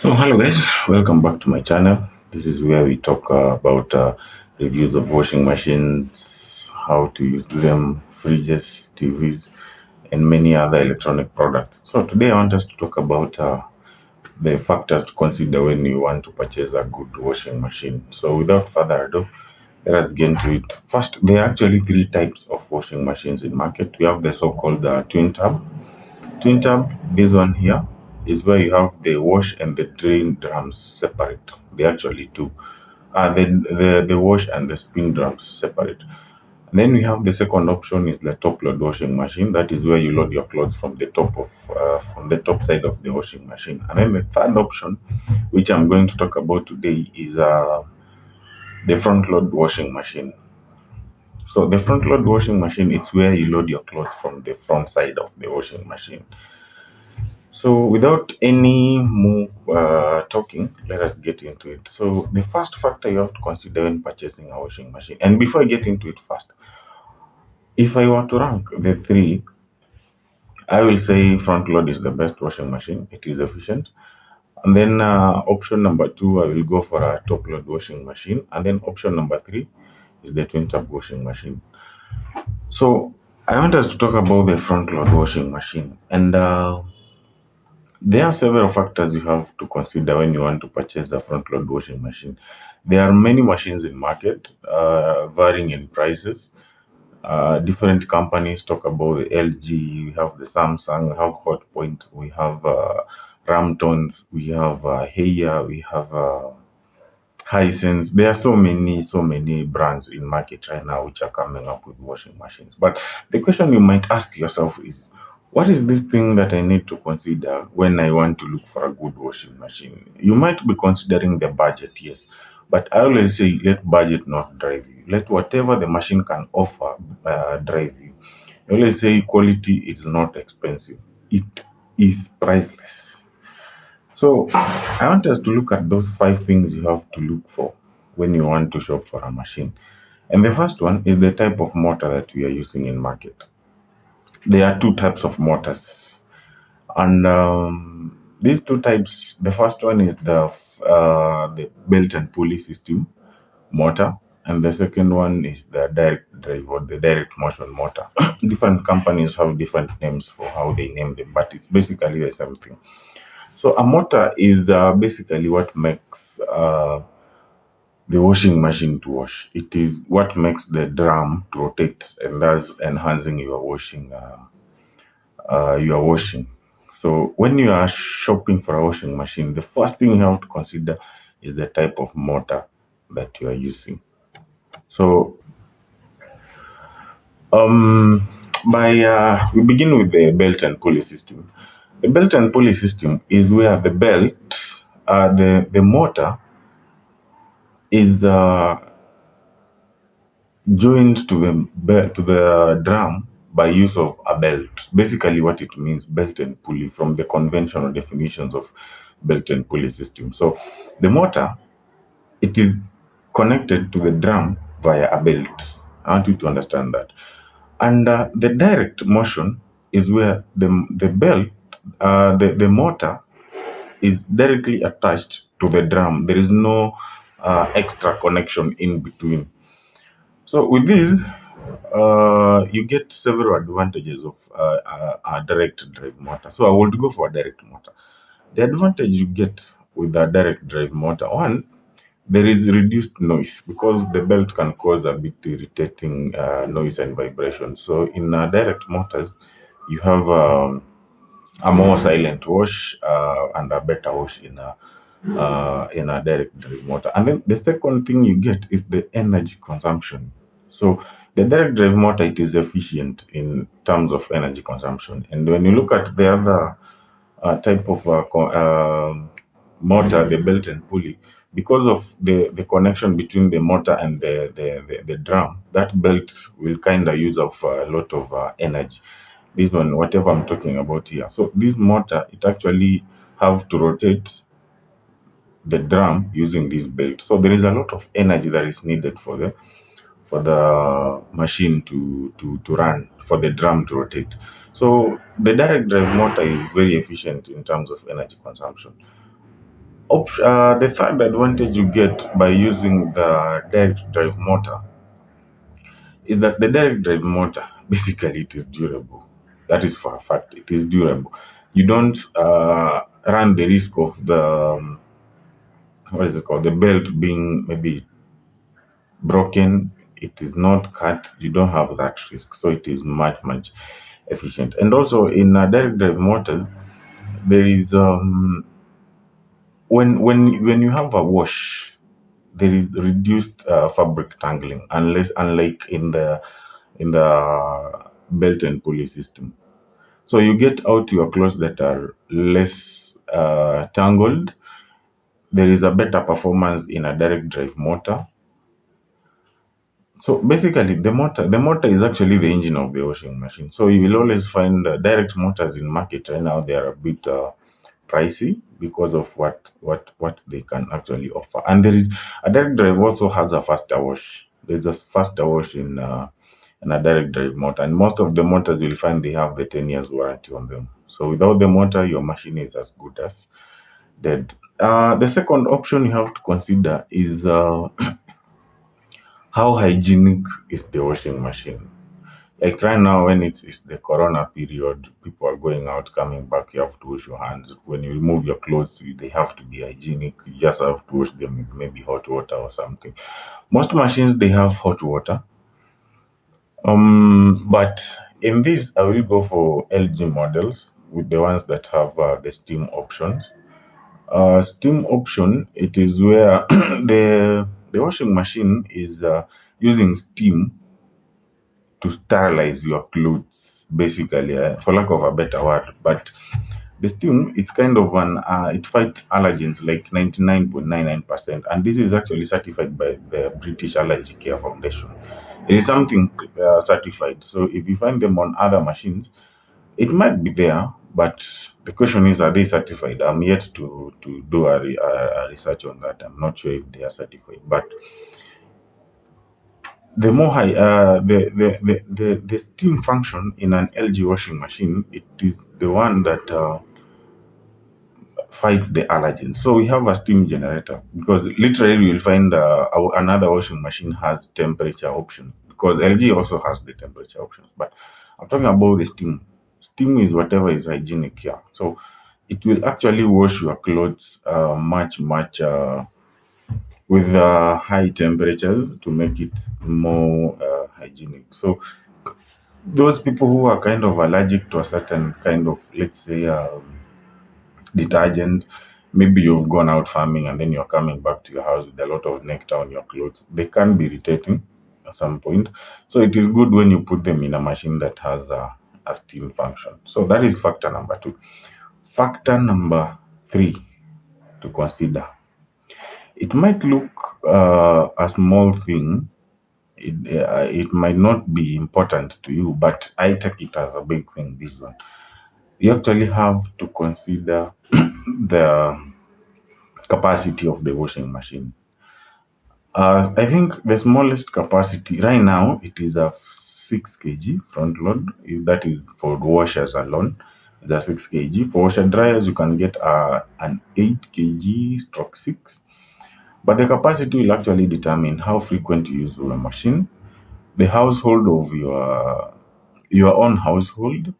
Hello guys, welcome back to my channel. This is where we talk about reviews of washing machines, how to use them, fridges, TVs, and many other electronic products. So today I want us to talk about the factors to consider when you want to purchase a good washing machine. So without further ado, let us get into it. First, there are actually three types of washing machines in market. We have the so-called twin tub. Twin tub, this one here, is where you have the wash and the drain drums separate. They actually two. The wash and the spin drums separate. And then we have the second option is the top load washing machine. That is where you load your clothes from the top side of the washing machine. And then the third option, which I'm going to talk about today, is the front load washing machine. So the front load washing machine, it's where you load your clothes from the front side of the washing machine. So without any more talking, let us get into it. So the first factor you have to consider when purchasing a washing machine, and before I get into it first, if I were to rank the three, I will say front load is the best washing machine. It is efficient. And then option number two, I will go for a top load washing machine. And then option number three is the twin tub washing machine. So I want us to talk about the front load washing machine. And there are several factors you have to consider when you want to purchase a front load washing machine. There are many machines in market, varying in prices. Different companies talk about the LG, we have the Samsung, we have Hotpoint, we have Ramtons, we have Heya, we have Hisense. There are so many brands in market right now which are coming up with washing machines. But the question you might ask yourself is, what is this thing that I need to consider when I want to look for a good washing machine? You might be considering the budget, yes. But I always say, let budget not drive you. Let whatever the machine can offer drive you. I always say quality is not expensive. It is priceless. So I want us to look at those five things you have to look for when you want to shop for a machine. And the first one is the type of motor that we are using in market. There are two types of motors, and these two types. The first one is the belt and pulley system motor, and the second one is the direct drive or the direct motion motor. Different companies have different names for how they name them, but it's basically the same thing. So a motor is basically what makes the washing machine to wash. It is what makes the drum to rotate, and thus enhancing your washing. You are washing. So when you are shopping for a washing machine, the first thing you have to consider is the type of motor that you are using. So um, by we begin with the belt and pulley system. The belt and pulley system is where the belt, the motor is joined to the drum by use of a belt. Basically, what it means, belt and pulley, from the conventional definitions of belt and pulley system. So, the motor, it is connected to the drum via a belt. I want you to understand that. And the direct motion is where the belt, the motor is directly attached to the drum. There is no extra connection in between. So with this, you get several advantages of a direct drive motor. So I would go for a direct motor. The advantage you get with a direct drive motor, one, there is reduced noise because the belt can cause a bit irritating noise and vibration. So in direct motors, you have a more silent wash and a better wash in a direct drive motor. And then the second thing you get is the energy consumption. So the direct drive motor, it is efficient in terms of energy consumption. And when you look at the other type of motor, the belt and pulley, because of the connection between the motor and the drum, that belt will kind of use of a lot of energy. This one, whatever I'm talking about here. So this motor, it actually have to rotate the drum using this belt. So there is a lot of energy that is needed for the machine to run, for the drum to rotate. So the direct drive motor is very efficient in terms of energy consumption. The third advantage you get by using the direct drive motor is that the direct drive motor, basically, it is durable. That is for a fact. It is durable. You don't run the risk of the what is it called, the belt being maybe broken. It is not cut. You don't have that risk, so it is much efficient. And also in a direct drive motor, there is when you have a wash, there is reduced fabric tangling, unlike in the belt and pulley system. So you get out your clothes that are less tangled. There is a better performance in a direct drive motor. So basically, the motor is actually the engine of the washing machine. So you will always find direct motors in market right now. They are a bit pricey because of what they can actually offer. And there is a direct drive also has a faster wash. There's a faster wash in a direct drive motor, and most of the motors you'll find they have the 10 years warranty on them. So without the motor, your machine is as good as dead. The second option you have to consider is how hygienic is the washing machine. Like right now, when it is the corona period, people are going out, coming back, you have to wash your hands. When you remove your clothes, they have to be hygienic. You just have to wash them with maybe hot water or something. Most machines they have hot water. But in this, I will go for LG models with the ones that have the steam options. Steam option, it is where the washing machine is using steam to sterilize your clothes, basically, for lack of a better word. But the steam, it's kind of it fights allergens like 99.99%, and this is actually certified by the British Allergy Care Foundation. It is something certified. So if you find them on other machines, it might be there, but the question is, are they certified? I'm yet to do a research on that. I'm not sure if they are certified, but the more high the steam function in an LG washing machine, it is the one that fights the allergens. So we have a steam generator because literally you'll find another washing machine has temperature options because LG also has the temperature options. But I'm talking about the steam. Steam is whatever is hygienic here. So it will actually wash your clothes much with high temperatures to make it more hygienic. So those people who are kind of allergic to a certain kind of, let's say, detergent, maybe you've gone out farming and then you're coming back to your house with a lot of nectar on your clothes, they can be irritating at some point. So it is good when you put them in a machine that has a steam function. So that is factor number two. Factor number three to consider. It might look a small thing. It might not be important to you, but I take it as a big thing. This one, you actually have to consider the capacity of the washing machine. I think the smallest capacity right now it is a 6 kg front load. If that is for washers alone, it's a 6 kg. For washer dryers, you can get an 8 kg stroke 6. But the capacity will actually determine how frequent you use your machine, the household of your own household,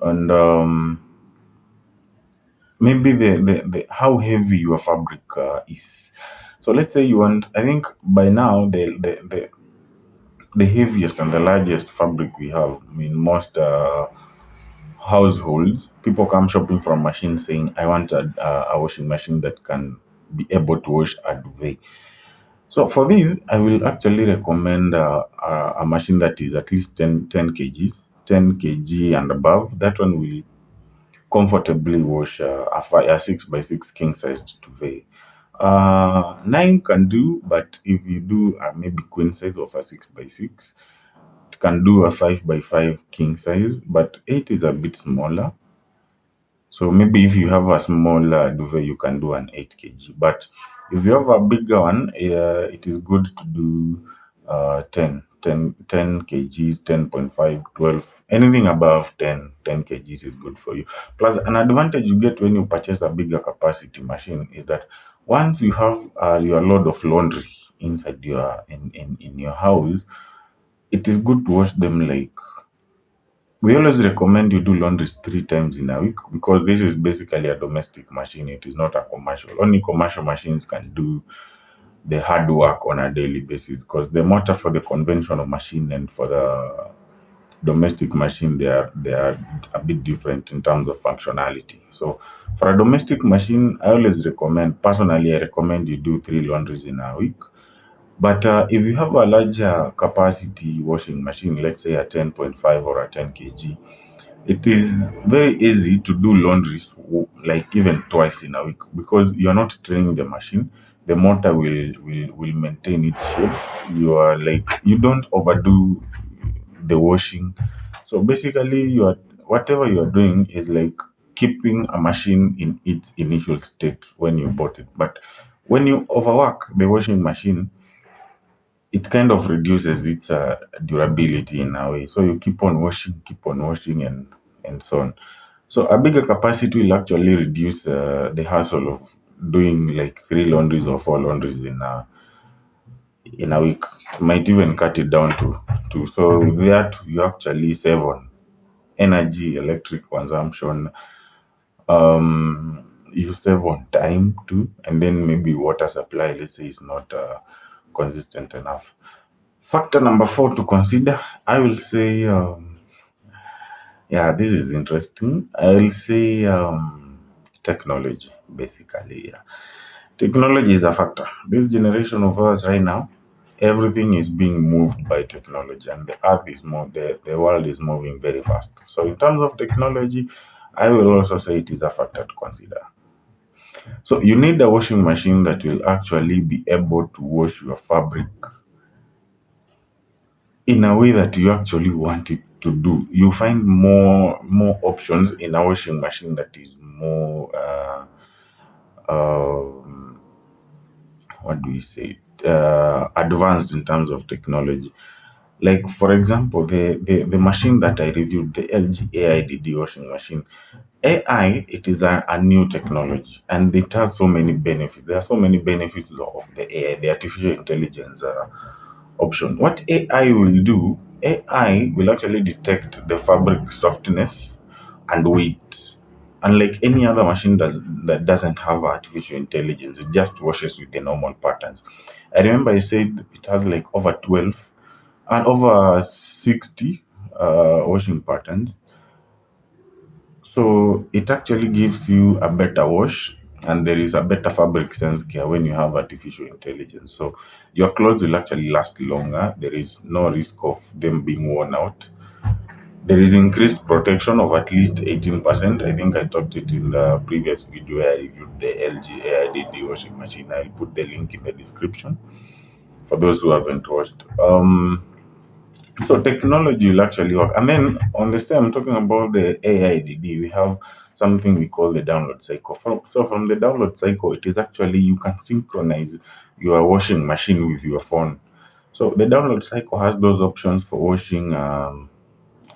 and maybe the how heavy your fabric is. So let's say you want. I think by now the heaviest and the largest fabric we have in most households, people come shopping from machines saying, "I want a washing machine that can be able to wash a duvet." So for this, I will actually recommend a machine that is at least 10 kgs, 10 kg and above. That one will comfortably wash a 6 by 6 king sized duvet. 9 can do, but if you do maybe queen size of a 6 by 6, it can do a 5 by 5 king size, but 8 is a bit smaller. So maybe if you have a smaller duvet, you can do an 8 kg. But if you have a bigger one, it is good to do 10 10 kgs, 10.5, 12, anything above 10 kgs is good for you. Plus, an advantage you get when you purchase a bigger capacity machine is that once you have your load of laundry inside in your house, it is good to wash them. Like, we always recommend you do laundries 3 times in a week, because this is basically a domestic machine. It is not a commercial. Only commercial machines can do the hard work on a daily basis, because the motor for the conventional machine and for the domestic machine, they are a bit different in terms of functionality. So for a domestic machine, I always recommend, personally, I recommend you do 3 laundries in a week. But if you have a larger capacity washing machine, let's say a 10.5 or a 10 kg, it is very easy to do laundries like even twice in a week, because you're not straining the machine. The motor will maintain its shape. You are like, you don't overdo the washing. So basically, you are, whatever you are doing is like keeping a machine in its initial state when you bought it. But when you overwork the washing machine, it kind of reduces its durability in a way. So you keep on washing, and so on. So a bigger capacity will actually reduce the hassle of doing like 3 laundries or 4 laundries in a week. Might even cut it down to two. So with that, you actually save on energy, electric consumption. You save on time too, and then maybe water supply, let's say, is not consistent enough. Factor number 4 to consider, I will say, yeah, this is interesting. I will say technology, basically. Yeah. Technology is a factor. This generation of us right now, everything is being moved by technology, and the world is moving very fast. So in terms of technology, I will also say it is a factor to consider. So you need a washing machine that will actually be able to wash your fabric in a way that you actually want it to do. You find more options in a washing machine that is more um, what do you say, advanced in terms of technology. Like, for example, the machine that I reviewed, the LG AIDD washing machine. AI, it is a new technology, and it has so many benefits. There are so many benefits of the AI, the artificial intelligence option. What AI will do, AI will actually detect the fabric softness and weight. Unlike any other machine that doesn't have artificial intelligence, it just washes with the normal patterns. I remember I said it has like over 12 and over 60 washing patterns. So it actually gives you a better wash, and there is a better fabric sense care when you have artificial intelligence. So your clothes will actually last longer. There is no risk of them being worn out. There is increased protection of at least 18%. I think I talked it in the previous video where I reviewed the LG AIDD washing machine. I'll put the link in the description for those who haven't watched. So technology will actually work. And then on the same, talking about the AIDD, we have something we call the download cycle. From the download cycle, it is actually, you can synchronize your washing machine with your phone. So the download cycle has those options for washing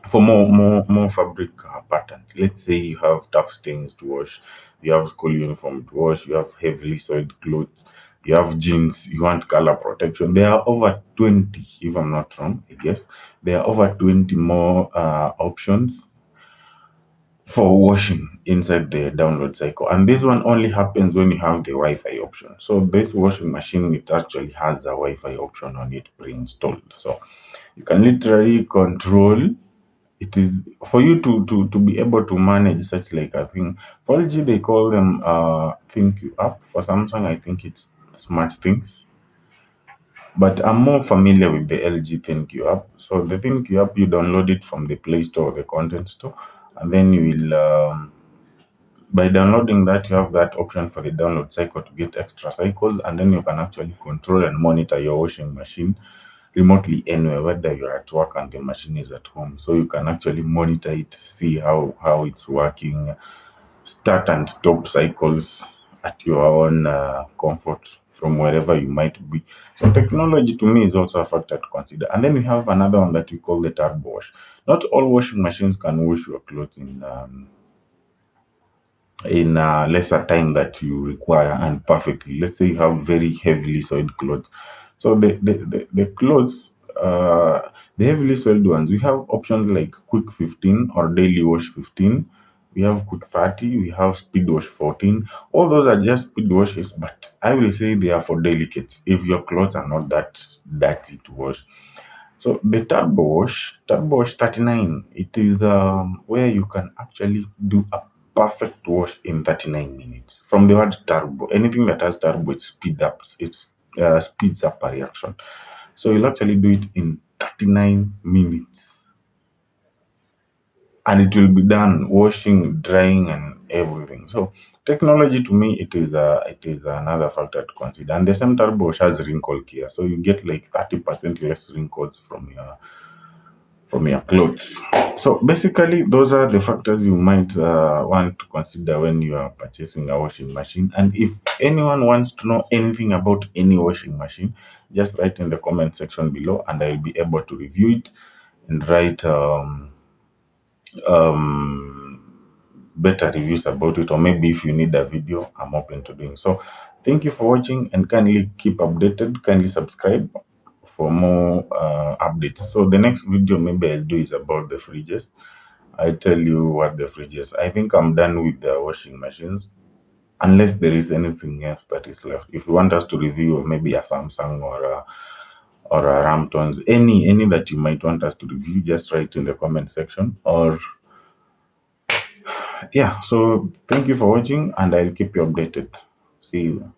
for more fabric patterns. Let's say you have tough stains to wash, you have school uniform to wash, you have heavily soiled clothes, you have jeans, you want color protection. There are over 20, if I'm not wrong, I guess. There are over 20 more options for washing inside the download cycle. And this one only happens when you have the Wi-Fi option. So this washing machine, it actually has a Wi-Fi option on it pre-installed. So you can literally control it. Is for you to be able to manage such like a thing. For LG, they call them think app. For Samsung, I think it's smart things. But I'm more familiar with the LG ThinQ app. So the ThinQ app, you download it from the Play Store or the Content Store, and then you will, by downloading that, you have that option for the download cycle to get extra cycles, and then you can actually control and monitor your washing machine remotely anywhere, whether you're at work and the machine is at home. So you can actually monitor it, see how it's working, start and stop cycles, at your own comfort from wherever you might be. So technology to me is also a factor to consider. And then we have another one that we call the turbo wash. Not all washing machines can wash your clothes in lesser time that you require and perfectly. Let's say you have very heavily soiled clothes. So the clothes, the heavily soiled ones, we have options like quick 15 or daily wash 15. We have quick 30, we have speed wash 14. All those are just speed washes, but I will say they are for delicates. If your clothes are not that dirty to wash, so the turbo wash 39, it is where you can actually do a perfect wash in 39 minutes. From the word turbo, anything that has turbo, it speeds up a reaction. So you'll actually do it in 39 minutes, and it will be done washing, drying, and everything. So technology to me, it is another factor to consider. And the same turbo wash has wrinkle care, so you get like 30% less wrinkles from your clothes. So basically, those are the factors you might want to consider when you are purchasing a washing machine. And if anyone wants to know anything about any washing machine, just write in the comment section below, and I'll be able to review it and write um, better reviews about it. Or maybe if you need a video, I'm open to doing so. Thank you for watching, and kindly keep updated. Kindly subscribe for more updates. So the next video maybe I'll do is about the fridges. I'll tell you what the fridges. I think I'm done with the washing machines, unless there is anything else that is left. If you want us to review maybe a Samsung or a Ramtons, any that you might want us to review, just write in the comment section. Or yeah, so thank you for watching, and I'll keep you updated. See you.